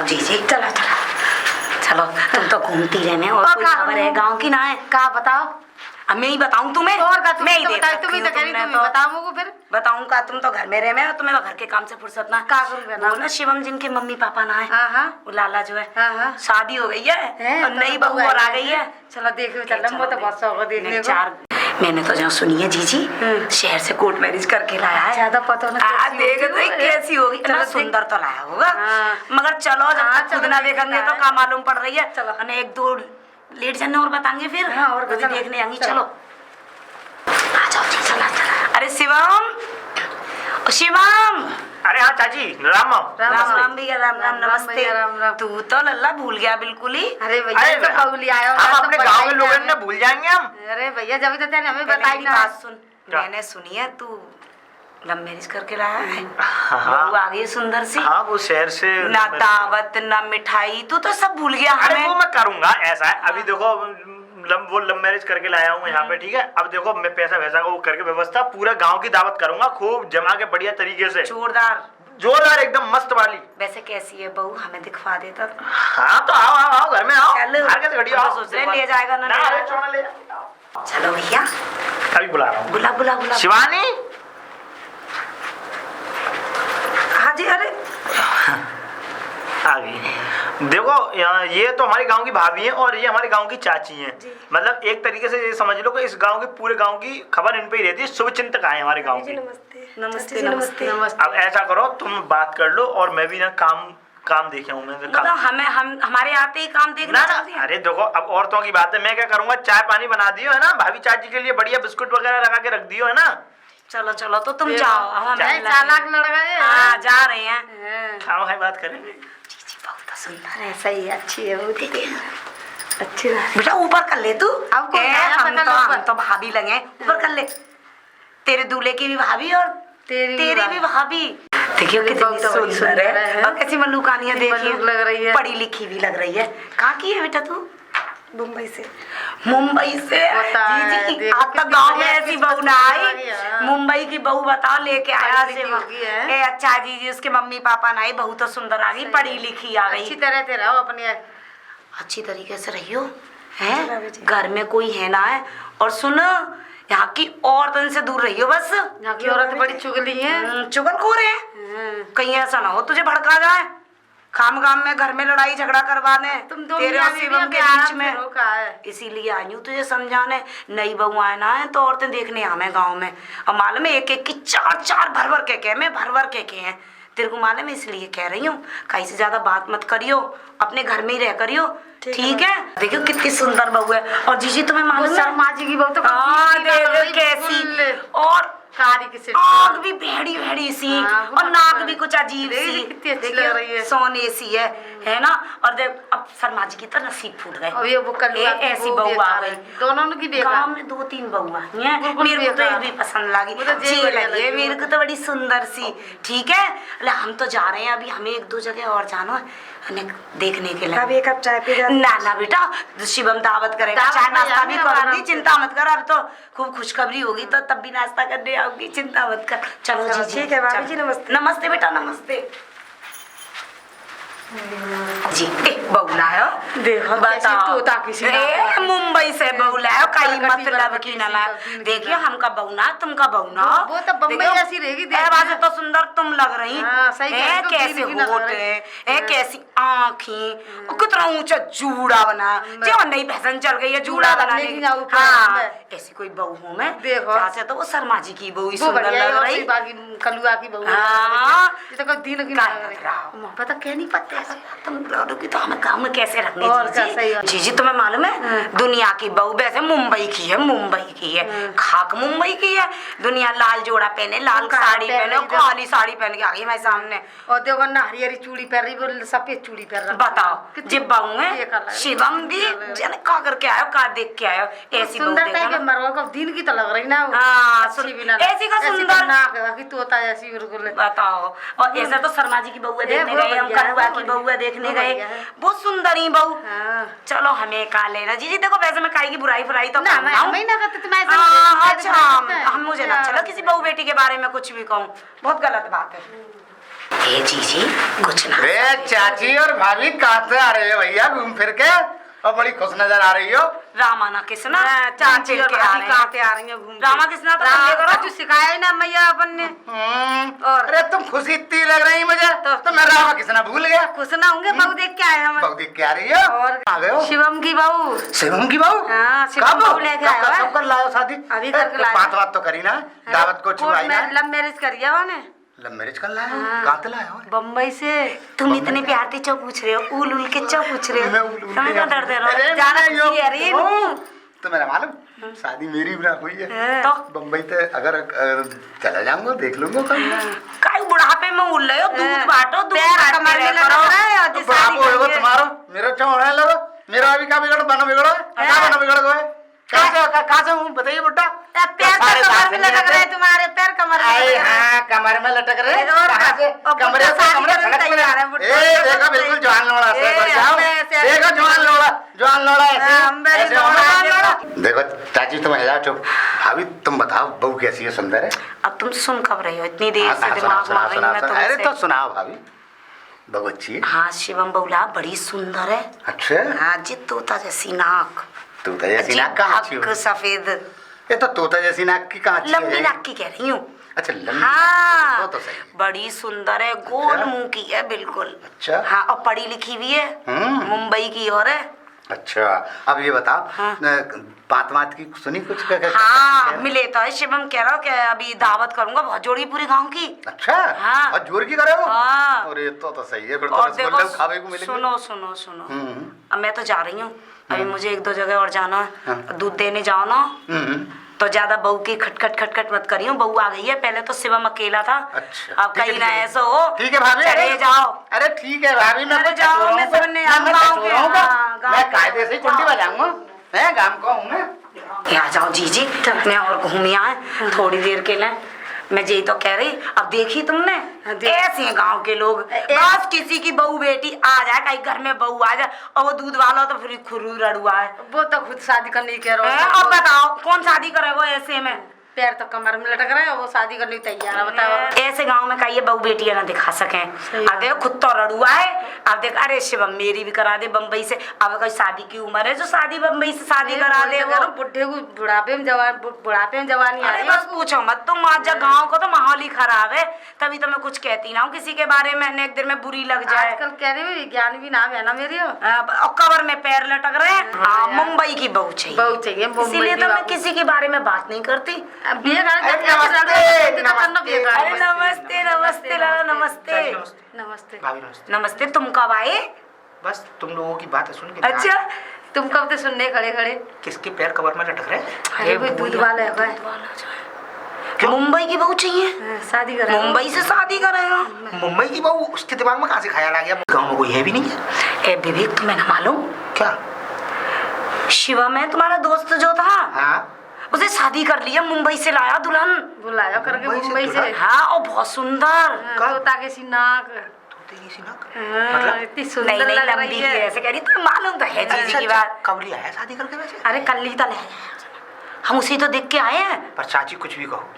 चलो जी जी चलो चलो चलो, तुम तो घूमती रहने और कोई खबर है गांव की ना है? का बताओ? अब मैं ही बताऊं तुम्हें? और का मैं ही तो बताई, तुम ही तो कह रही, तुम ही बताओ मुझको फिर। बताऊं का? तुम तो घर में रहे में, तुम्हें तो घर के काम से फुर्सत ना। का करूंगा ना? वो ना शिवम जिनके मम्मी पापा ना है, हाँ वो लाला जो है, हाँ शादी हो गई है और नई बहू और आ गई है। चलो देखो, चलो वो तो बहुत शौक है देखने को। चार मैंने तो जो सुनी है जीजी शहर से कोर्ट मैरिज करके लाया है। ज्यादा पता ना देख तो कैसी होगी, इतना सुंदर तो लाया होगा, मगर चलो जब तक खुद ना देखेंगे तो क्या मालूम पड़ रही है। चलो एक दो लेट जाने और बताएंगे फिर। हाँ, और कभी देखने आएंगी। चलो आ जाओ जी, चला चला। अरे शिवम, शिवम। अरे हाँ चाची, राम राम राम भैया, राम राम, नमस्ते। राम राम। तू तो लल्ला भूल गया बिल्कुल ही। अरे भैया तो कौली आया, हम अपने गांव के लोगों ने भूल जाएंगे हम। अरे भैया जब तो तेने हमें बताई ना। बात सुन, मैंने सुनी है तू लव मैरिज करके लाया है। हाँ वो आ गई सुंदर सी। हाँ, वो शहर से ना दावत ना मिठाई, तू तो सब भूल गया अरे हमें। वो मैं करूंगा, ऐसा है अभी देखो वो लव मैरिज करके लाया हूँ यहाँ पे, ठीक है। अब देखो मैं पैसा वैसा को करके व्यवस्था पूरा गांव की दावत करूंगा, खूब जमा के बढ़िया तरीके से, जोरदार एकदम मस्त वाली। वैसे कैसी है बहू, हमें दिखवा देता। हाँ तो आओ आओ आओ, घर में आओ। चल कैसे घड़ी आओ, सोच रहे ले जाएगा ना ले चलो भैया, अभी बुला रहा हूँ। बुला बुला बुला। शिवानी। हाँ जी। अरे आ गई। देखो ये तो हमारे गांव की भाभी हैं और ये हमारे गांव की चाची हैं। मतलब एक तरीके से ये समझ लो कि इस गांव के पूरे गांव की खबर इन पे ही रहती है। शुभ चिंतक आए हमारे गांव की। नमस्ते नमस्ते। अब ऐसा करो, तुम बात कर लो और मैं भी ना काम देखे हूँ। मतलब हम हमारे आते ही काम देखना चाहते हैं। अरे देखो अब औरतों की बात है, मैं क्या करूंगा, चाय पानी बना दियो है ना, भाभी चाची के लिए बढ़िया बिस्कुट वगैरह लगा के रख दियो है ना। चलो चलो तो तुम जाओ, हम चालाक लड़का है। हाँ जा रहे हैं। खाओ खाई बात करेंगे। बहुत सुंदर है, सही अच्छी है वो, अच्छी है बेटा। ऊपर कर ले तू। अब हम तो भाभी लगे, ऊपर कर ले। तेरे दूल्हे की भी भाभी और तेरी भी भाभी। देखियो कितनी सुंदर है और कैसी मल्लुकानियां देखिए, लग रही है, पढ़ी लिखी भी लग रही है। कहाँ की है बेटा तू? मुंबई से। मुंबई से? जी आप तो गाँव में ऐसी बहू ना आई, मुंबई की बहू बताओ लेके आया से। अच्छा जी उसके मम्मी पापा ना आई, बहू तो सुंदर आ गई, पढ़ी लिखी आ गई। अच्छी तरह से रहो अपने, अच्छी तरीके से रहियो है, घर में कोई है ना है। और सुन, यहाँ की औरतन से दूर रहियो बस। यहाँ की औरत बड़ी चुगली है, चुगलखोर है। कहीं ऐसा ना हो तुझे भड़का जाए, खाम में घर में लड़ाई झगड़ा करवाने तेरे और शिवम के बीच में। इसीलिए आई हूँ तुझे समझाने। नई बहू आए ना है तो औरतें देखने हमें गांव में, और मालूम है एक एक की चार भर के हैं। तेरे को मालूम है, इसलिए कह रही हूँ कहीं से ज्यादा बात मत करियो, अपने घर में ही रह करियो, ठीक है। देखियो कितनी सुंदर बहू है। और जीजी तुम्हें मालूम है शर्मा जी की बहू तो कैसी, और आग भी भेड़ी सी और नाक भी कुछ अजीब सी, कितनी अच्छी लग रही है, सोने सी है ना। और देख अब शर्मा जी की तो नसीब फूट गए, ऐसी बहू आ गई। दोनों की गांव में 2-3 बहू हैं, मेरे को तो एक भी पसंद लगी, अच्छी लगी है मेरे को तो, बड़ी सुंदर सी, ठीक है। अरे हम तो जा रहे हैं अभी, हमें 1-2 जगह और जाना है देखने के लिए। अभी एक कप चाय पी ना बेटा, शिवम दावत करेगा, चाय नाश्ता भी करूंगी, चिंता मत कर। अब तो खूब खुशखबरी होगी तो तब भी नाश्ता करने आऊंगी, चिंता मत कर। चलो जी ठीक है भाभी जी, नमस्ते। नमस्ते बेटा, नमस्ते जी। बहू लायो, देखो बताओ किसी मुंबई से बहू लायो, कहीं मतलब की ना लायो। देखियो हमका बहू ना, तुमका बहू ना, वो तो बम्बई जैसी रहेगी। वैसे तो सुंदर तुम लग रही है, कैसे होठ है, कैसी आँखें, कितना ऊंचा जूड़ा बना, जो नई फैशन चल गई है जूड़ा बनाने की। हाँ ऐसी कोई बहू हूँ मैं, देखो से तो वो शर्मा जी की बहू सुंदर लग रही, कलुआ की बहू। पता क्या नहीं पता तुम लोगों तो हमें काम में कैसे रखने जी तुम्हें मालूम है दुनिया की बहू वैसे मुंबई की है, खाक मुंबई की है। दुनिया लाल जोड़ा पहने, लाल साड़ी पहने, काली साड़ी पहन के आ गई हमारे सामने, और देखो ना हरी चूड़ी पहन रही, वो सफेद चूड़ी पहन रही। बताओ जी बहू है, शिवम भी जन का करके आयो, का देख के आयो, ऐसी सुंदरता के मरवा को दिन की तो लग रही ना। ऐसी का सुंदर नाक तोता ऐसी बिल्कुल। बताओ, और ऐसा तो शर्मा जी की बहू देखने गए हम, कलुआ की बहू देखने गए, बहुत सुंदर ही बहू। चलो हमें का लेना जी देखो, वैसे मैं काई की बुराई तो अच्छा, हम मुझे ना चलो किसी बहू बेटी के बारे में कुछ भी कहूँ, बहुत गलत बात है। ए जीजी कुछ ना। अरे चाची और भाभी कहाँ से आ रहे हो भैया घूम फिर के, और बड़ी खुश नजर आ रही हो। रामाना किसना चाची और भाभी कहाँ से आ रही हैं घूम? रामा किसना तो संदेह करो। जो सिखाया ही ना मैया अपन ने। और अरे तुम खुशी इतनी लग रही मुझे तो मैं रामा किसना भूल गया। खुश ना होंगे, बहू देख के आए हम। बहू देख के आ रही हो? और आ गए हो? शिवम की बहू। शिवम की बहू? हाँ, शिवम बहू लेके आया है। कब कर लाए हो शादी? अभी करके लाए। बात बात तो करी ना, दावत को छुआई ना। लव मैरिज करिए वाने। लव मैरिज कर लाए हो? कहाँ से लाए हो? बम्बई से। तुम इतने प्यार से क्यों पूछ रहे हो? उल के क्यों पूछ रहे मैं हो? उल उल तुम्हें के क्यों डर दे रहे अरे हो? जाना मैं यो- किसी अरे तो मेरा मालूम शादी मेरी भी ना हुई है तो बम्बई से, अगर चला जाऊंगा देख लूंगा कभी। काई बुढ़ापे में उल रहे हो? दूध बांटो, दूध पैर बांटते कमर में रहा लगा करो। रहा है और जिस शादी बाबू होगा करिए। तुम्हारा, मेरा क्यों होने लगा? मेरा अभी क्या बिगड़ बना बिगड़ो क्या बना बिगड़ गए? कहाँ से हूँ बताइए बेटा? पैर तो कमर में लटक रहे तुम्हारे, पैर कमर में आए लटक रहे। हाँ कमर में लटक रहे। और कहाँ से? और कमरे बुढ़ा से शादी कमरे करने सड़क पे तैयार है, बुढ़ा। ए देखो बिल्कुल जवान लोड़ा से बढ़ जाओ। देखो जवान लोड़ा ऐसे हम भी ऐसे लोड़ा जवान है। लोड़ा। देखो चाची तुम है जाओ चुप। भाभी तुम बताओ बहू कैसी है, सुंदर है? अब तुम सुन कब रही हो? इतनी देर हाँ, से हाँ, दिमाग सुनाओ, मार रही हूँ सुनाओ, मैं सुनाओ। अरे तो तुमसे। सुनाओ भाभी, बहू अच्छी है। हाँ शिवम बहुला बड़ी सुंदर है। अच्छा हाँ जी, तोता जैसी नाक, तोता जैसी जी, नाक कहाँ अच्छी हक हो? सफेद, ये तो तोता जैसी नाक की कहाँ अच्छी लंबी है? नाक की कह रही हूँ। अच्छा लंबी हाँ तो सही है। बड़ी सुंदर है, गोल अच्छा। मुंह की है बिल्कुल। अच्छा। हाँ और पढ़ी लिखी भी है, मुंबई की और है। अच्छा अब ये बताओ हाँ। बात बात की सुनी कुछ हाँ मिले तो है। शिवम कह रहा हो कि अभी दावत करूंगा बहुत जोड़ी पूरे गांव की। अच्छा हाँ। और जोर की करे हो? हाँ। और ये तो सही है फिर तो और रसगुल्ले खावे को मिलेंगे। सुनो सुनो सुनो, हम्म। अब मैं तो जा रही हूँ, अभी मुझे एक दो जगह और जाना है। हाँ। दूध देने जाओ ना हम्म। तो ज्यादा बहू की खटखट खटखट मत करियो। बहू आ गई है, पहले तो शिवम अकेला था। अच्छा अब कहीं ना ऐसा हो। ठीक है भाभी, चले अरे जाओ। अरे ठीक है भाभी, मैं अरे तो जाओ, चोरों मैं को- सुनने मैं आऊंगा, तो चोरों को- हाँ, गाँव मैं के- कायदे से कुंडी बजाऊंगा। मैं गांव का हूँ मैं। यहाँ जाओ जीजी, मैं और घूम आए थोड़ी देर के लिए। मैं यही तो कह रही, अब देखी तुमने ऐसे हैं गांव के लोग, बस किसी की बहू बेटी आ जाए, कहीं घर में बहू आ जाए और वो दूध वाला हो तो फिर खुरू रड़ुआ है। वो तो खुद शादी करने की कह रहा हैं? अब बताओ कौन शादी करे वो ऐसे में? पैर तो कमर में लटक रहे हैं, वो शादी करने की तैयार है। बताओ ऐसे गांव में कहीं बहू बेटियां ना दिखा सके। अब देखो खुद तो रड़ुआ है, अब देख अरे शिवम मेरी भी करा दे बम्बई से। अब कोई शादी की उम्र है जो शादी बम्बई से शादी करा दे वो? बुढ़े को बुढ़ापे में जवानी आ अरे रही बस पूछो मत तुम, आज जब गाँव को तो माहौल ही खराब है, तभी तो मैं कुछ कहती ना हूँ किसी के बारे में, एक दिन में बुरी लग जाए। आजकल कह रही विज्ञान भी नाम है ना मेरी। और कबर में पैर लटक रहे हैं। हाँ, मुंबई की बहू चाहिए, बहू चाहिए मुंबई इसीलिए की तो मैं बहू। किसी के बारे में बात नहीं करती। अब ये गाना अरे जब नमस्ते, अरे नमस्ते। नमस्ते नमस्ते लाला नमस्ते। नमस्ते। भाभी नमस्ते। नमस्ते, तुम कब आए? बस तुम लोगों की बातें सुन के अच्छा तुम कब से सुनने खड़े खड़े? किसके पैर कबर में लटक रहे? अरे कोई दूध वाला है भाई। मुंबई की बहू चाहिए, शादी कर मुंबई से शादी करेगा। मुंबई की बहू, उसके दिमाग में कहाँ से ख्याल आ गया? गाँव में कोई है भी नहीं है। ए विवेक तुम्हें ना मालूम, क्या? शिवम है तुम्हारा दोस्त जो था, हाँ उसे शादी कर लिया, मुंबई से लाया दुल्हन। बुलाया करके मुंबई से मुंबई से। दुल्हन? हाँ और बहुत सुंदर। तोता के सी नाक। तोते की सी नाक? मतलब इतनी नहीं सुंदर नहीं लग लंबी रही की है। ऐसे कह रही तो मालूम तो है जीजी की बात। कब लिया है शादी करके वैसे? अरे कल ही तो ले आए, हम उसी तो देख के आए हैं। पर चाची कुछ भी कहो,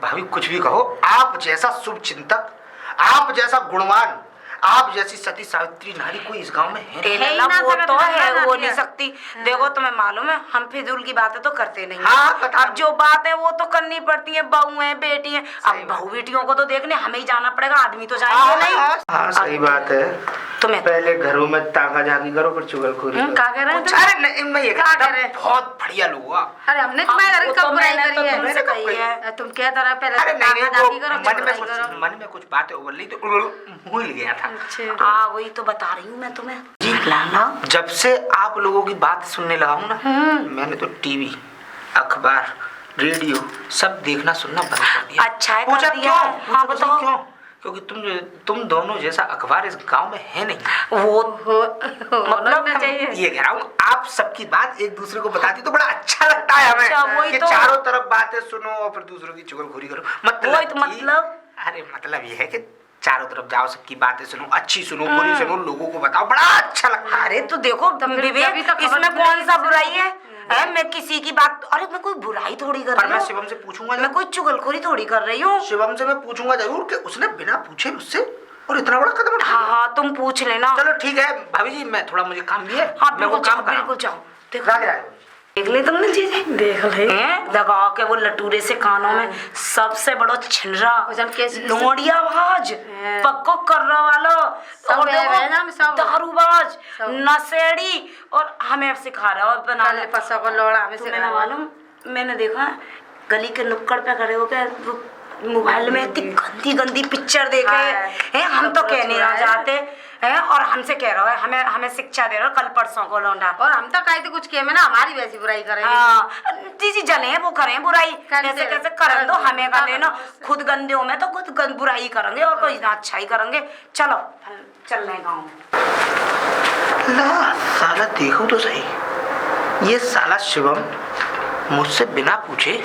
भाभी कुछ भी कहो, आप जैसा शुभ चिंतक, आप जैसा गुणवान, आप जैसी सती सावित्री नारी कोई इस गांव में है नहीं। है ना, वो सकत तो ना, है, ना, वो ना, नहीं सकती। देखो तुम्हें मालूम है हम फिजूल की बातें तो करते नहीं हैं। हाँ, पता अब जो बात है वो तो करनी पड़ती है, बहू है बेटी है। अब सही बहू बेटियों को तो देखने हमें ही जाना पड़ेगा, आदमी तो जाएंगे नहीं। हाँ सही बात है। तुम्हें पहले घरों में ताका झाकी करो फिर चुगलखोरी करो। क्या कह रहे हैं तुम? अरे नहीं, मैं ये क्या कहता कह रहे हूँ, हैं? बहुत बढ़िया लोग हुआ। अरे हमने तुम्हारे घर वो कब तो बुराई मैंने तो करी है? तुमसे कही है। तुम कहते रहे पहले अरे नहीं नहीं, दादी करो वो करो। मन में कुछ बातें उबल रही तो भूल गया था। अच्छा हाँ वही तो बता रही हूँ मैं तुम्हें जी लाना। जब से आप लोगों की बात सुनने लगा हूँ ना, मैंने तो टीवी, अखबार, रेडियो सब देखना सुनना बंद कर दिया। अच्छा है, पूछा कर दिया क्यों? है। हाँ, पूछा बताओ। क्यों? क्योंकि तुम दोनों जैसा अखबार इस गांव में है नहीं। वो मतलब चाहिए। ये कह रहा हूँ, आप सबकी बात एक दूसरे को बताती तो बड़ा अच्छा लगता है हमें। अच्छा, वही कि तो। चारों तरफ बातें सुनो और फिर दूसरों की चुगलखोरी करो। वही तो कि- मतलब। अरे मतलब ये है कि चारों तरफ जाओ, सबकी बातें सुनो, अच्छी सुनो बुरी सुनो, लोगों को बताओ, बड़ा अच्छा लगता है। अरे तो देखो विवेक, तभी तो खबर इसमें मिलेगी कौन सा किसी बुराई है? मैं किसी की बात, अरे मैं कोई बुराई थोड़ी कर पर रही मैं हूँ, शिवम से पूछूंगा मैं कोई चुगलखोरी थोड़ी कर रही हूँ। शिवम से मैं पूछूंगा जरूर कि उसने बिना पूछे मुझसे और इतना बड़ा कदम उठा। हाँ हाँ तुम पूछ लेना। चलो ठीक है भाभी जी, मैं थोड़ा, मुझे काम भी है। हाँ मैं वो बिल्कुल काम जाओ, बिल्कुल जाओ। देखो राग राग। देख ले तुमने चीजें देख ले लगा के वो लटूरे से कानों में सबसे बड़ो छिलरा वजन कैसी लोमड़िया बाज पक्को करने वालो और है ना, सब दारूबाज सब। नशेड़ी और हमें अब सिखा रहा है और बना काले पसों को लोड़ा हमें तुम्हें ना मालूम, मैंने देखा गली के नुक्कड़ पे खड़े होकर वो मोबाइल में इतनी गंदी गंदी पिक्चर देखे हैं। हम तो कहने ना जाते हैं और हमसे कह रहा है, हमें हमें शिक्षा दे रहा है कल परसों को लौंडा। और हम तो कहते कुछ किए में ना, हमारी वैसी बुराई करेंगे। हाँ जी जले वो करें बुराई कैसे कैसे कर दो, हमें कर लेना। खुद गंदे हो में तो खुद बुराई करेंगे और कोई ना अच्छा ही करेंगे। चलो चल रहे गाँव। ला साला देखो तो सही, ये साला शिवम मुझसे बिना पूछे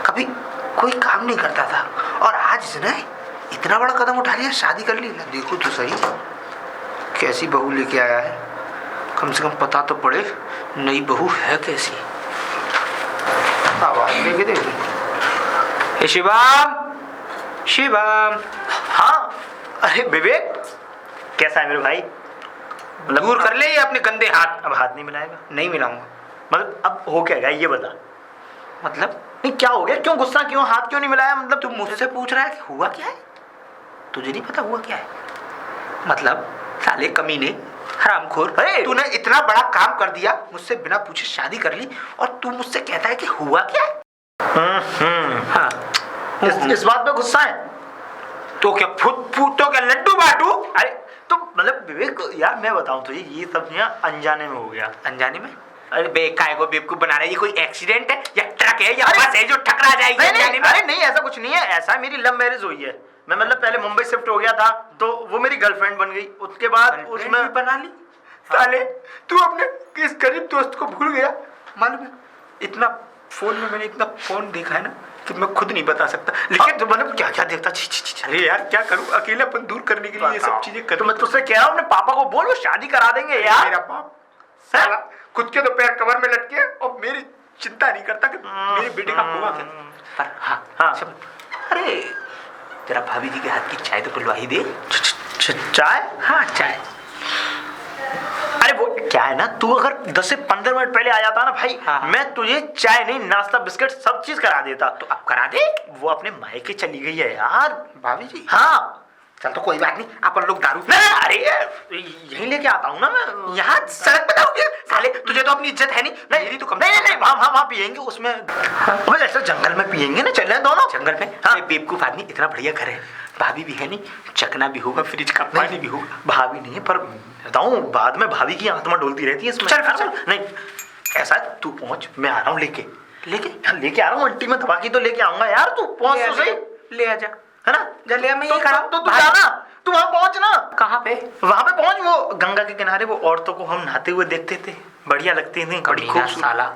कभी कोई काम नहीं करता था और आज इसने इतना बड़ा कदम उठा लिया, शादी कर ली। ना देखो तो सही कैसी बहू लेके आया है, कम से कम पता तो पड़े नई बहू है कैसी। आवाज लेके देखो। शिवम शिवम। हाँ अरे विवेक कैसा है मेरे भाई? दूर कर ले ये अपने गंदे हाथ। अब हाथ नहीं मिलाएगा? नहीं मिलाऊंगा। मतलब अब हो क्या गया ये बता। मतलब नहीं क्या हो गया, क्यों गुस्सा, क्यों हाथ क्यों नहीं मिलाया? मतलब तू मुझसे पूछ रहा है कि हुआ क्या है? तुझे नहीं पता हुआ क्या है? मतलब साले कमीने हरामखोर, तूने इतना बड़ा काम कर दिया, मुझसे बिना पूछे शादी कर ली और तू मुझसे कहता है कि हुआ क्या है? हाँ। इस बात पे गुस्सा है? तो क्या तो क्या लड्डू बांटू? अरे तो मतलब विवेक यार मैं बताऊं तुझे, ये सब यहाँ अनजाने में हो गया। अनजाने में? अरे बेकाय को बेवकूफ बना रहा है। ये कोई एक्सीडेंट है या ट्रक है या बस है जो टकरा जाएगी अनजाने में? अरे नहीं ऐसा कुछ नहीं है, ऐसा मेरी लव मैरिज हुई है। मैं मतलब पहले मुंबई शिफ्ट हो गया था तो वो मेरी गर्लफ्रेंड बन गई, उसके बाद उसमें बना ली। साले तू अपने किस गरीब दोस्त को भूल गया? मालूम है इतना फोन में मैंने इतना फोन देखा है ना कि मैं खुद नहीं बता सकता, लेकिन तो मतलब क्या क्या देखता। अरे यार क्या करूं, अकेलापन दूर करने के लिए ये सब चीजें कर। तो मैं तुझसे कह रहा हूँ अपने पापा को बोल, वो शादी करा देंगे यार। मेरा बाप साला खुद के तो पैर कमर में लटके और मेरी चिंता नहीं करता कि मेरे बेटे का हुआ क्या। पर हाँ अरे तेरा भाभी जी के हाथ की चाय तो पिलवा ही दे। चाय? हाँ चाय। अरे वो क्या है ना, तू अगर 10 से 15 मिनट पहले आ जाता ना भाई, मैं तुझे चाय नहीं नाश्ता बिस्किट सब चीज करा देता। तो अब करा दे। वो अपने मायके चली गई है यार भाभी जी। हाँ चल तो कोई बात नहीं, अपन लोग दारू अरे यही लेके आता हूँ ना मैं। यहाँ सड़क पे लाओगे साले, तुझे तो अपनी इज्जत है नहीं। मेरी तो कम नहीं वहाँ पियेंगे उसमें। अब ऐसे जंगल में पियेंगे ना, चल रहे दोनों जंगल में। हाँ बेवकूफ आदमी, इतना बढ़िया घर है, भाभी भी है नहीं, चकना भी होगा, फ्रिज का पानी भी होगा। भाभी नहीं है पर बताऊँ बाद में भाभी की आत्मा डोलती रहती है इसमें। चल नहीं ऐसा तू पहुँच, मैं आ रहा हूँ लेके आ रहा हूँ। आंटी में दबा की तो लेके आऊंगा यार, तू पहुँच तो सही। ले आजा है ना, जल्दी मैं ये खड़ा हूँ। तो तू जाना, तू वहाँ पहुँच ना। कहाँ पे? वहाँ पे पहुँच, वो गंगा के किनारे वो औरतों को हम नहाते हुए देखते थे, बढ़िया लगती थी, बड़ी खूबसूरत। साला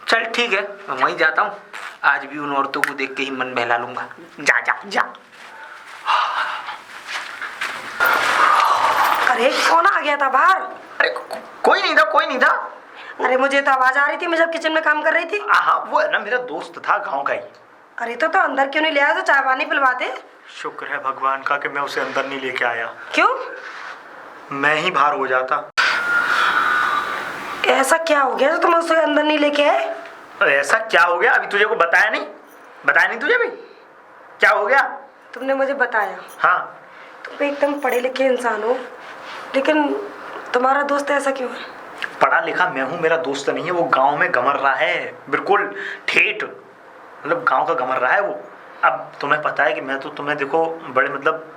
चल ठीक है मैं वहीं जाता हूँ, आज भी उन औरतों को देख के ही मन बहला लूंगा। जा जा जा। अरे कौन आ गया था बाहर? अरे कोई नहीं था। अरे मुझे तो आवाज आ रही थी, मैं जब किचन में काम कर रही थी। हाँ वो है ना मेरा दोस्त था गाँव का ही। अरे तो अंदर क्यों नहीं ले आया? तो चाय पानी पिलवाते। शुक्र है भगवान का कि मैं उसे अंदर नहीं लेके आया। क्यों? मैं ही बाहर हो जाता। ऐसा क्या हो गया जो तुम उसे अंदर नहीं लेके आए? ऐसा क्या हो गया? अभी तुझे को बताया नहीं तुझे भी क्या हो गया? तुमने मुझे बताया। हाँ तुम एकदम पढ़े लिखे इंसान हो, लेकिन तुम्हारा दोस्त ऐसा क्यों है? पढ़ा लिखा मैं हूँ, मेरा दोस्त नहीं है। वो गांव में गमर रहा है, बिल्कुल ठेठ, मतलब गांव का गमर रहा है वो। अब तुम्हें पता है कि मैं तो तुम्हें देखो बड़े मतलब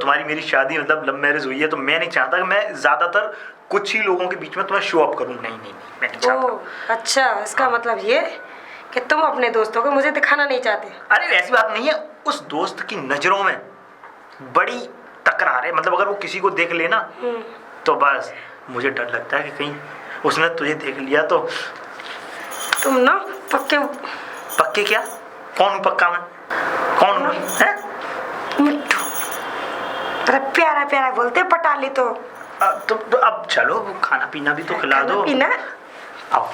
तुम्हारी मेरी शादी मतलब लव मैरिज हुई है, तो मैं नहीं चाहता कि मैं ज़्यादातर कुछ ही लोगों के बीच में तुम्हें शो अप करूँ। नहीं मैं नहीं चाहता। अच्छा, इसका मतलब ये कि तुम अपने दोस्तों को मुझे दिखाना नहीं चाहते? अरे ऐसी बात नहीं है, उस दोस्त की नज़रों में बड़ी तकरार है। मतलब अगर वो किसी को देख लेना तो बस मुझे डर लगता है कि कहीं उसने तुझे देख लिया तो। तुम ना पक्के क्या? कौन हूँ पक्का मैं? कौन हूँ? मिट्टू। अरे प्यारा प्यारा बोलते पटाली तो अब चलो खाना पीना भी तो खिला दो। पीना? आओ,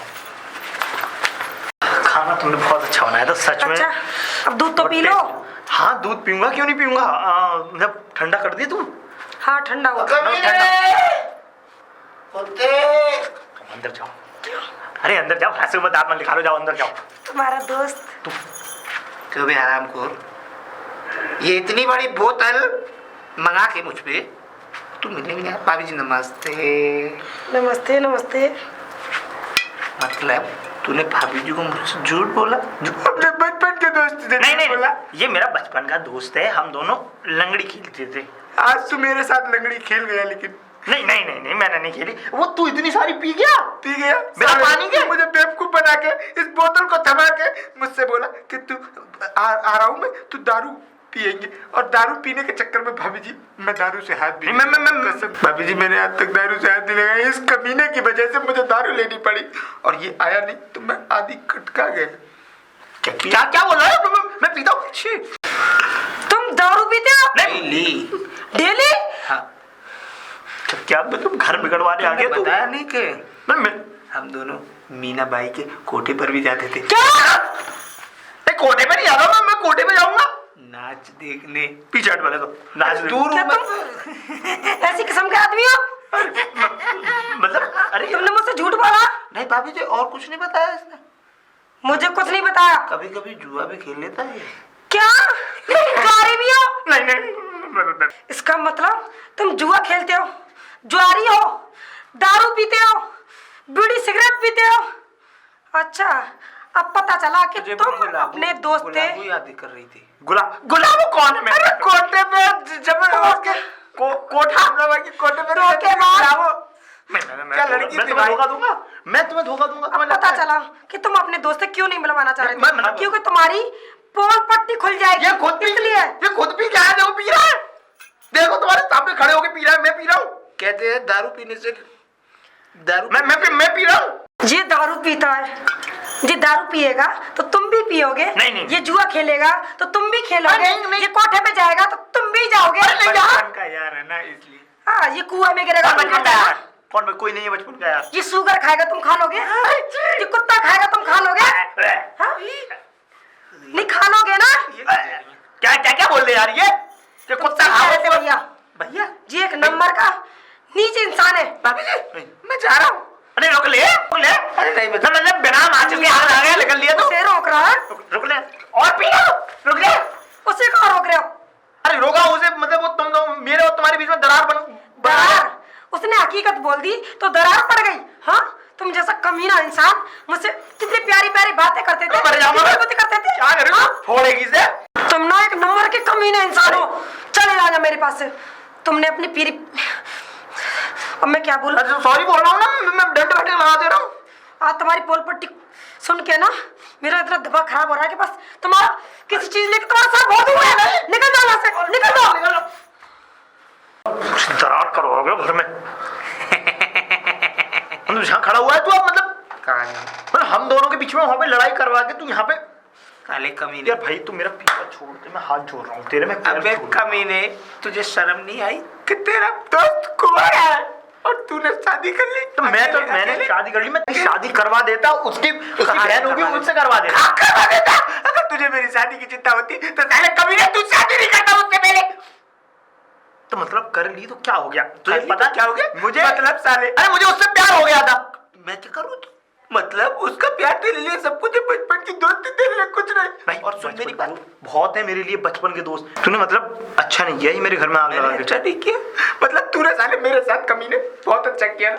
खाना तुमने बहुत अच्छा बनाया था सच में। अच्छा, अब दूध तो पी लो। हाँ दूध पीऊंगा, क्यों नहीं पीऊंगा। जब ठंडा कर दिया तू। हाँ ठंडा हो। अंदर जाओ। अरे अंदर जाओ, हंसो मत, आप लिखा लो, जाओ अंदर जाओ। तुम्हारा दोस्त तो भी आराम को ये इतनी बड़ी बोतल मंगा के मुझ पे तू मिलने भी नहीं आया। भाभी जी नमस्ते। नमस्ते नमस्ते। मतलब तूने भाभी जी को मुझसे झूठ बोला? अपने बचपन के दोस्त से नहीं बोला? ये मेरा बचपन का दोस्त है, हम दोनों लंगड़ी खेलते थे। आज तू मेरे साथ लंगड़ी खेल गया, लेकिन नहीं मैंने नहीं खेली। वो तू इतनी सारी पी गया बिना साले, पानी के। मुझे बेवकूफ बना के इस बोतल को थमा के मुझसे बोला कि तू आ रहा हूँ मैं, तू दारू पिएंगे। और दारू पीने के चक्कर में भाभी जी मैं दारू से हाथ भी कसम भाभी जी मैंने आज तक दारू से हाथ नहीं लगाया। इस कमीने की वजह से मुझे दारू लेनी पड़ी और ये आया नहीं तो मैं आधी कटका गया। क्या बोल रहा है? मैं पीता हूँ। तुम दारू पीते हो? नहीं डेली? हाँ क्या तुम घर बिगड़वा रहे आगे? तू बताया नहीं कि मैं हम दोनों मीना बाई के कोठे पर भी जाते थे। क्या? कोठे पे नहीं जा रहा मैं कोठे पे जाऊंगा नाच देखने। पीछे हट वाले तो नाच दूर क्या हूँ तुम ऐसी किस्म के आदमी हो? मतलब अरे तुमने मुझसे झूठ बोला? नहीं भाभी जी और कुछ नहीं बताया इसने। मुझे कुछ नहीं बताया। कभी कभी जुआ भी खेल लेता है। क्या तुम जुआरी भी हो? नहीं इसका मतलब तुम जुआ खेलते हो, जुआरी हो, दारू पीते हो, बीड़ी सिगरेट पीते हो। अच्छा अब पता चला कि तुम अपने दोस्त थे। याद कर रही थी। गुलाब कौन है? मेरे कोठे पे जब कोठा कोठे पे क्या लड़की मैं तुम्हें धोखा दूंगा? मैं तुम्हें धोखा दूंगा? अब पता चला कि तुम अपने दोस्त से क्यों नहीं मिलवाना चाह रहे मैं थे, क्योंकि तुम्हारी पोल पट्टी खुल जाएगी। ये खुद पी इसलिए ये खुद पी क्या है? देखो पी रहा है, देखो तुम्हारे सामने खड़े होके पी रहा है, मैं पी रहा हूँ। कहते हैं दारू पीने से दारू मैं पी रहा हूँ। ये दारू पीता है, ये दारू पिएगा तो तुम भी पियोगे। नहीं। ये जुआ खेलेगा तो तुम भी खेलोगे। नहीं। ये कोठे पे जाएगा तो तुम भी जाओगे। बचपन का यार है ना इसलिए। हाँ ये कुआं में गिरेगा तुम खा जाएगा। कौन? कोई नहीं है बचपन का यार। ये सुगर खाएगा तुम खा लोगे। ये कुत्ता खाएगा तुम खा लोगे। हाँ? नहीं खा लोगे ना? क्या बोल रहे यार? ये कुत्ता ऐसे भैया भैया जी एक नंबर का नीच इंसान है। भाभी जी मैं जा रहा हूँ। अरे रोक ले। अरे नहीं मतलब बिना माचिस के हाथ आ गया, निकल लिया तो उसे रोक रहा है। रुक ले और पी लो। रुक ले। उसे कहाँ रोक रहे हो? अरे रोका उसे, मतलब वो तुम दो मेरे और तुम्हारे बीच में दरार दरार? उसने हकीकत बोल दी तो दरार पड़ गई। हाँ तुम जैसा कमीना इंसान मुझसे कितनी प्यारी प्यारी बातें करते थे, मर जाऊंगा मैं। कितनी करते थे। क्या करूं? हाँ? फोड़ेगी से। तुम ना एक नंबर के कमीना इंसान हो। चले जाना मेरे पास से। तुमने अपनी पीरी अब मैं क्या बोलूं? सॉरी बोल रहा हूँ ना, मैं डंडे बैठे लगा दे रहा हूँ। आज तुम्हारी पोल पट्टी सुन के ना मेरा इतना दिमाग खराब हो रहा है कि बस तुम्हारा किसी चीज लेके तुम्हारा साथ बहुत हुआ है। निकल जाओ यहाँ से, निकल जाओ। दरार करोगे घर में? यहाँ खड़ा हुआ है तू, अब मतलब हम दोनों के बीच में वहां पे लड़ाई करवा के तू यहाँ पे काले कमीने। यार भाई तू मेरा पीछा छोड़ दे, मैं हाथ जोड़ रहा हूँ तेरे में। अबे कमीने तुझे शर्म नहीं आई कि तेरा दोस्त कुंवार है और तूने शादी कर ली? तो मैंने शादी कर ली, मैं शादी करवा देता, उसकी बहन होगी उनसे करवा देता। करवा देता? अगर तुझे मेरी शादी की चिंता होती तो साले कमीने तू शादी नहीं करता मुझसे पहले। तो मतलब कर ली तो क्या हो गया? तुझे कर ली पता तो क्या हो गया? मुझे मतलब साले अरे मुझे उससे प्यार हो गया था। मैं क्या करूँ? तो मतलब उसका प्यार तेरे लिए सब कुछ है, बचपन की दोस्ती तेरे लिए कुछ नहीं। भाई और सुन मेरी बात, बहुत है मेरे लिए बचपन के दोस्त। तूने मतलब अच्छा नहीं किया ही मेरे घर में आग लगा के। अच्छा नहीं किया? मतलब तूने साले मेरे साथ कमीने बहुत अच्छा किया ना।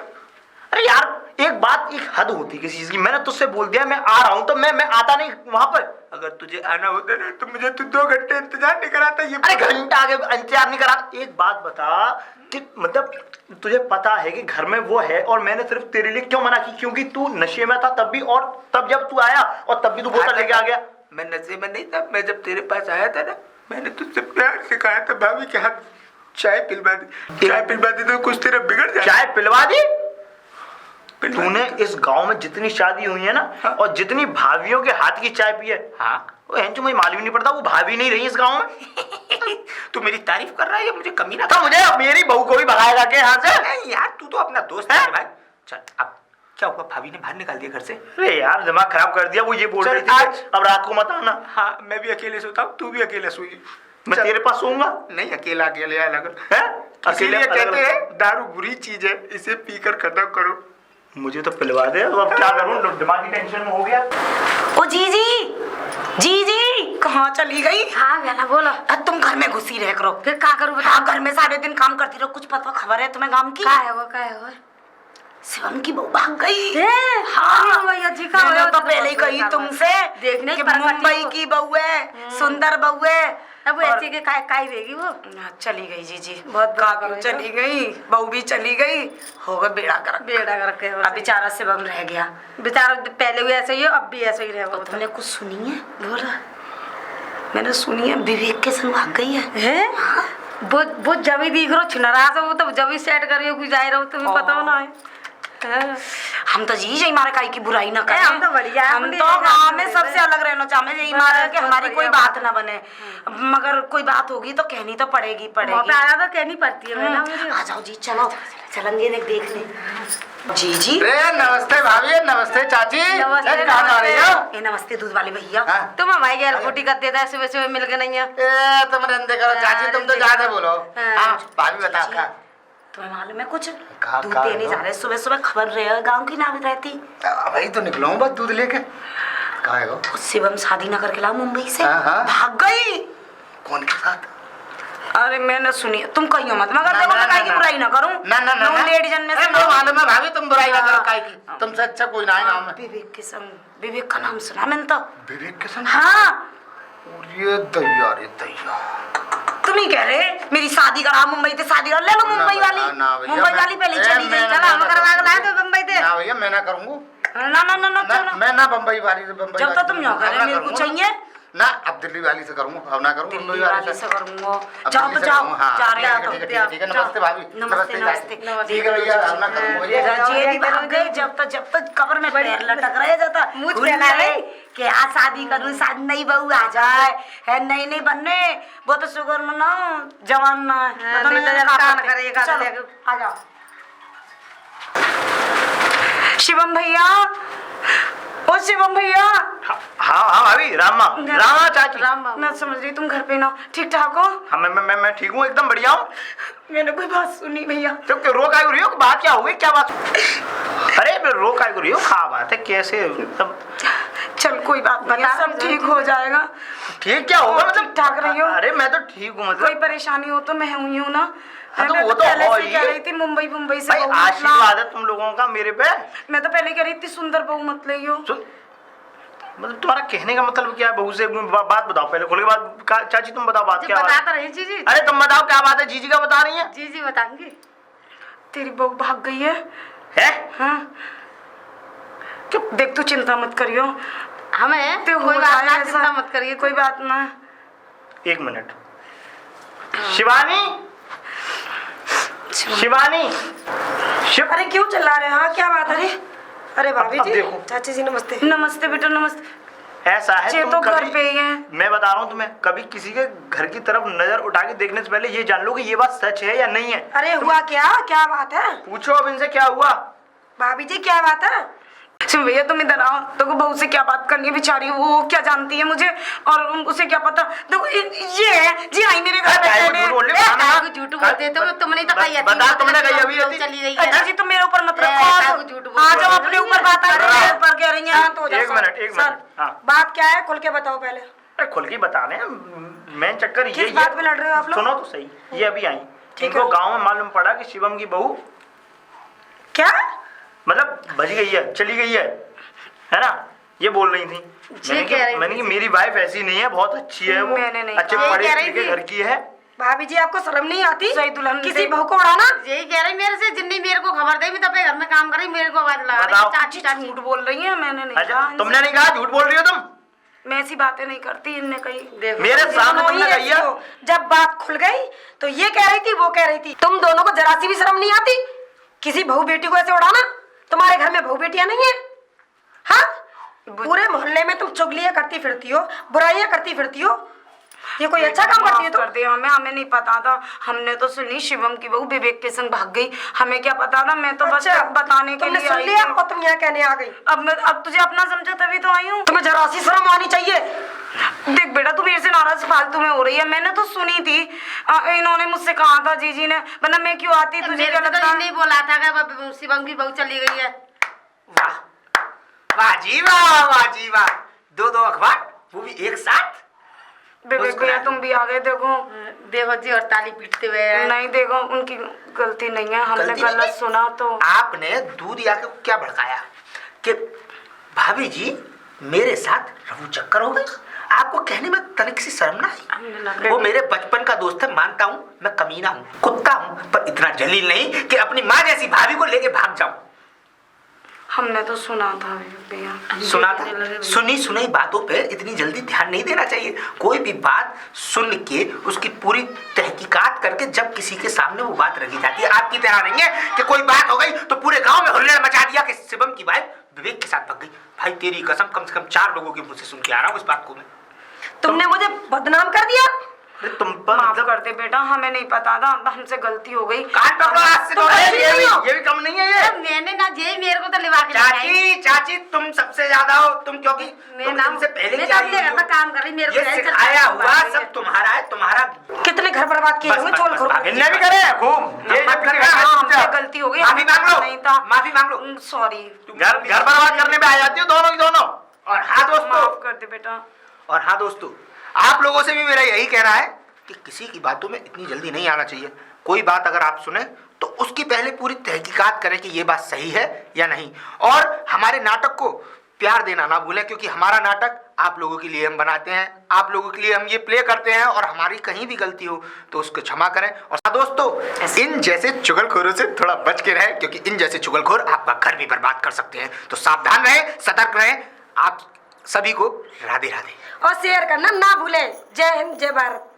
अरे यार एक बात, एक हद होती किसी चीज की। मैंने तुझसे बोल दिया मैं आ रहा हूँ तो मैं आता नहीं वहां पर। अगर तुझे आना होता ना तो मुझे तू 2 घंटे इंतजार नहीं कराता। ये अरे घंटा आगे इंतजार नहीं करा। एक बात बता कि मतलब तुझे पता है कि घर में वो है और मैंने सिर्फ तेरे लिए क्यों मना की? क्योंकि तू नशे में था तब भी, और तब जब तू आया और तब भी तू बोतल लेके आ गया। मैं नशे में नहीं था। मैं जब तेरे पास आया था ना, मैंने तुझसे प्यार से कहा था भाभी के हाथ चाय पिलवा दी। चाय पिलवा दी तो कुछ तेरा बिगड़ जाए। चाय पिलवा दी? तूने इस गांव में जितनी शादी हुई है ना, हाँ? और जितनी भाभियों के हाथ की चाय पी है, हाँ वो मुझे मालूम नहीं पड़ता वो भाभी नहीं रही इस गांव में। तू मेरी तारीफ कर रहा है या मुझे कमीना? तो मुझे मेरी बहू को भी भगाएगा के यहाँ से? नहीं यार, तू तो अपना दोस्त है भाई। चल अब क्या हुआ, भाभी ने बाहर निकाल दिया घर से? अरे यार दिमाग खराब कर दिया, वो ये बोल चल, रही थी आज- अब रात को मत आना। हाँ, मैं भी अकेले सोता हूँ, तू भी अकेले सोई। मैं तेरे पास सोऊंगा। नहीं, अकेला अकेले अलग। हैं? इसीलिए अलग- कहते अलग- हैं दारू बुरी चीज है, इसे पीकर खत्म करो। मुझे तो पिलवा दे, अब क्या करूं, दिमागी टेंशन में हो गया। ओ जी कहाँ चली गई? हाँ गाना बोलो। अब तुम घर में घुसी रह करो। फिर क्या करूँ बता? हाँ, घर में सारे दिन काम करती रहो, कुछ पता खबर है तुम्हें गांव की? क्या है वो? शिवम की बहू भाग गई। हाँ भैया जी का मैंने तो पहले ही कही तुमसे देखने कि की परखती मुंबई हो। की बहू है, सुंदर बहू है। अब ऐसे के काय देगी वो? चली गई जी बहुत बुरा काकू करेगा। चली गई, बहू भी चली गई, हो गया बेड़ा कर। बेड़ा करके अब बेचारा शिवम रह गया। बेचारा पहले भी ऐसे ही हो, अब भी ऐसे ही रहेगा। तुमने कुछ सुनी है? बोला मैंने सुनी है विवेक के संग भाग गई है। है वो जब ही दिख रहा नाराज हो, तो जब ही सेट करियो कुछ जाए रहो, तुम्हें पता हो ना है। हम तो जी यही मारे काई की बुराई ना करें। हम तो बढ़िया है, हम अपनी तो जगह गाँव पे में रहते सबसे हैं। अलग रहना चाहते हैं, यही बस, मारे कि बहुत हमारी कोई बढ़िया बात ना बने, मगर कोई बात होगी तो कहनी तो पड़ेगी। वहाँ पे आया तो कहनी पड़ती है मैडम मुझे। आ जाओ जी, चलो चलेंगे देखने। जी अरे नमस्ते भाभी, नमस्ते चाची। नमस्ते, ए, कहाँ जा रही हो? ए नमस्ते दूध वाले भैया। हाँ? तुम हमारी गैलकोटी कर देता है, सुबह सुबह मिल के नहीं है। ए, तुम रंदे करो चाची, तुम तो ज्यादा बोलो। हाँ। हाँ, भाभी बता का। तुम्हें मालूम है कुछ? कहाँ- दूध कहाँ देने हो? जा रहे सुबह सुबह, खबर रहे गाँव की ना भी रहती। भाई तो निकलो बस दूध लेके। कहाँ है वो? शिवम शादी ना करके लाओ मुंबई से, हाँ। भाग गई। कौन के साथ? अरे मैंने सुनी, तुम कहियो मत, मगर ना, देखो ना, मैं काहे ना, की ना। बुराई ना करूं। ना लेडीजन में से मुझे मालूम है भाभी, तुम बुराई ना करो हाँ। काहे की। तुमसे अच्छा कोई ना है गाँव में। विवेक के संग, विवेक का नाम सुना मैंने तो। विवेक के संग? हाँ, ये दैया रे दैया। तुम ही कह रहे मेरी शादी करा मुंबई से, शादी कर ले लो मुंबई वाली। ना भैया, मुंबई वाली पहले चली गई। चला हम करवा के लाए थे बम्बई से। ना भैया, मैं ना करूँगा। ना चलो। मैं ना बम्बई वाली से बम्बई जब तक तुम यहाँ करे मेरे को चाहिए। ना, अब दिल्ली वाली से करूँगा, अब ना करूँ दिल्ली वाली से करूंगा। अब जाओ दिल्ली तो से जाओ, करूँगा, हाँ, जा रहे हैं तो। ठीक है, ठीक है, नमस्ते भाभी। नमस्ते चाची। नमस्ते। ठीक है भैया, अब ना करूँगा भैया। रजिए भाग गए, जब तक कब्र में पैर लटक रहे जाता मुझ भूल पे ना गए गई। कि आज शादी करूँ, शादी नई बहू आ जाए है, नहीं बनने वो तो शुगर मनाओ जवान ना है। हाँ, पता नहीं तो नहीं जब क्या कान करते। करेगा तो चलो, लेके- आ जाओ। शिवम भैया, ओ शिवम भैया। हाँ भाभी, रामा चाची। मैं समझ रही तुम घर पे ना हो। ठीक ठाक हो? हाँ मैं ठीक हूँ, एकदम बढ़िया हूँ। मैंने कोई बात सुनी भैया। तो क्यों रो काय रही हो? बात क्या हो गई, क्या बात? अरे रो काय रही हो, क्या बात है, कैसे मतलब? चल कोई बात नहीं, सब ठीक हो जाएगा। ठीक क्या होगा मतलब? ठीक ठाक रही हो? अरे मैं तो ठीक हूँ कोई मतलब। परेशानी हो तो मैं हुई हूँ ना। हाँ, तो मैं वो तो पहले हो से ही। कह रही थी मुंबई से भाई बहू मत आशीर्वाद लाओ। है तुम लोगों का मेरे पे। मैं तो पहले कह रही थी सुंदर बहू मत ले मतलब तुम्हारा कहने का मतलब क्या है? बहू से बात बताओ पहले, खोल के बात। चाची तुम बताओ बात क्या बता बात? तो रही जीजी। अरे तुम बताओ क्या बात है, जीजी का बता रही है? जीजी बताएंगी। तेरी बहू भाग गई है। है? हाँ चुप, देख तू चिंता मत करियो। हमें ते कोई हो बात जाए ना, ऐसा। चिंता मत करिए। कोई बात ना। एक मिनट। शिवानी अरे क्यों चिल्ला रहे हैं? हाँ क्या बात है? अरे भाभी अब जी, देखो। चाची जी नमस्ते। नमस्ते बेटा नमस्ते। ऐसा है ये तुम तो घर कभी- पे ही है। मैं बता रहा हूँ तुम्हें, कभी किसी के घर की तरफ नजर उठा के देखने से पहले ये जान लो कि ये बात सच है या नहीं है। अरे हुआ क्या बात है? पूछो अब इनसे क्या हुआ। भाभी जी क्या बात है? सुन भैया तुम इधर आओ। तो बहू से क्या बात करनी है, बेचारी वो क्या जानती है मुझे, और उसे क्या पता। देखो ये है जी, आई मेरे घर में झूठ बोल रही ए, हो, काहे को झूठ बोलते हो? तुमने तो कही थी। बता, तुमने कही अभी थी। चली रही है अच्छा जी तुम मेरे ऊपर मत ए, रखो। काहे को झूठ बोल आ रही जाओ हो? अपने ऊपर बात आ रही है, ऊपर कह रही है तो हो जाओ। एक मिनट, हाँ। बात क्या है खुल के बताओ पहले। अरे खुल के बता रहे हैं, मेन चक्कर ये किस बात पे लड़ रहे हो आप लोग? सुनो तो सही, ये अभी आई। ठीक इनको है। गांव में मालूम पड़ा कि शिवम की बहू क्या मतलब बच गई है, चली गई है ना? ये बोल रही थी। मैंने कि मेरी वाइफ ऐसी नहीं है, बहुत अच्छी है वो, मैंने नहीं अच्छे कहा। पढ़े कह रही लिखे थी। घर की है। भाभी जी आपको शर्म नहीं आती? सही दुल्हन किसी से- बहू को उड़ाना। यही कह रही मेरे से, जिन्नी मेरे को खबर दे भी तब घर में काम करी, मेरे को आवाज लगा रही बताओ। चाची चाची। झूठ बोल रही है, मैंने नहीं अच्छा कहा। तुमने नहीं कहा, झूठ बोल रही हो तुम। मैं ऐसी बातें नहीं करती, इनने कही। देखो मेरे सामने दोनों तुमने ही कही है। ऐसी हो। जब बात खुल गई तो ये कह रही थी वो कह रही थी। तुम दोनों को जरा सी भी शर्म नहीं आती किसी बहू बेटी को ऐसे उड़ाना? तुम्हारे घर में बहू बेटियां नहीं है? हाँ पूरे मोहल्ले में तुम चुगलियां करती फिरती हो, बुराइयां करती फिरती हो। ये कोई अच्छा काम करती है तो? कर दिया हमें नहीं पता था। हमने तो सुनी शिवम की बहू विवेक के संग भाग गई, हमें क्या पता था। मैं तो बस अच्छा, बताने के तुमने लिए सुन आई लिया थी। और तुम यहाँ कहने आ गई। अब तुझे अपना समझा तभी तो आई हूँ। तुम्हें जरा सी शर्म आनी चाहिए। देख बेटा, तू मेरे से नाराज फालतू में हो रही है। मैंने तो सुनी थी, इन्होंने मुझसे कहा था जीजी ने, वरना मैं क्यों आती? तुझे क्या लगता है? नहीं बोला था कि शिवम की बहू चली गई है। वाह वाह जी वाह, वाह जी वाह, दो अखबार, वो भी एक साथ। विवेक भैया तुम भी आ गए। देखो देखो जी, और ताली पीटते हुए हैं। नहीं, देखो उनकी गलती नहीं है, हमने गलती नहीं गलत है? सुना तो। आपने दूध या के क्या भड़काया कि भाभी जी मेरे साथ रफू चक्कर हो गई? आपको कहने में तनिक सी शर्म ना आई? वो मेरे बचपन का दोस्त है, मानता हूँ मैं कमीना हूँ, कुत्ता हूँ, पर इतना जलील नहीं कि अपनी माँ जैसी भाभी को लेके भाग जाऊं। हमने तो सुना था भैया। सुना था? सुनी सुनाई बातों पे इतनी जल्दी ध्यान नहीं देना चाहिए। कोई भी बात सुन के उसकी पूरी तहकीकात करके जब किसी के सामने वो बात रखी जाती है। आपकी तरह नहीं है कि कोई बात हो गई तो पूरे गांव में हुल्लड़ मचा दिया कि शिवम की वाइफ विवेक के साथ भाग गई। भाई तेरी कसम, कम से कम 4 लोगों के मुंह से सुन के आ रहा हूँ इस बात को मैं। तुमने मुझे बदनाम कर दिया। तुम पर माफ मतलब कर दे बेटा, हमें नहीं पता था, हमसे गलती हो गई। कान पकड़ो आज से तो। ये भी कम नहीं है ये। मैंने ना जे मेरे को तो लिवा के चाची तुम सबसे ज्यादा हो, तुम क्योंकि मैं तुम ना इनसे पहले मैं क्या अपने घर में काम कर रही, मेरे ये को सिखाया हुआ सब तुम्हारा है, तुम्हारा। कितने घर बर्बाद किए हुए छोड़ खोल। इनने भी करे खूब। ये मत करना, हमसे गलती हो गई, माफी मांग लो, नहीं था। माफी मांग लो। सॉरी। घर बर्बाद करने में आ जाती हो दोनों की दोनों। और हाँ दोस्तों, माफ कर दे बेटा। और हाँ दोस्तों, आप लोगों से भी मेरा यही कहना है कि किसी की बातों में इतनी जल्दी नहीं आना चाहिए। कोई बात अगर आप सुने तो उसकी पहले पूरी तहकीकात करें कि ये बात सही है या नहीं। और हमारे नाटक को प्यार देना ना भूलें, क्योंकि हमारा नाटक आप लोगों के लिए हम बनाते हैं, आप लोगों के लिए हम ये प्ले करते हैं, और हमारी कहीं भी गलती हो तो उसको क्षमा करें। और हाँ दोस्तों, इन जैसे चुगलखोरों से थोड़ा बच के रहें, क्योंकि इन जैसे चुगलखोर आपका घर भी बर्बाद कर सकते हैं। तो सावधान रहें, सतर्क रहें। आप सभी को राधे राधे। और शेयर करना ना भूले। जय हिंद, जय भारत।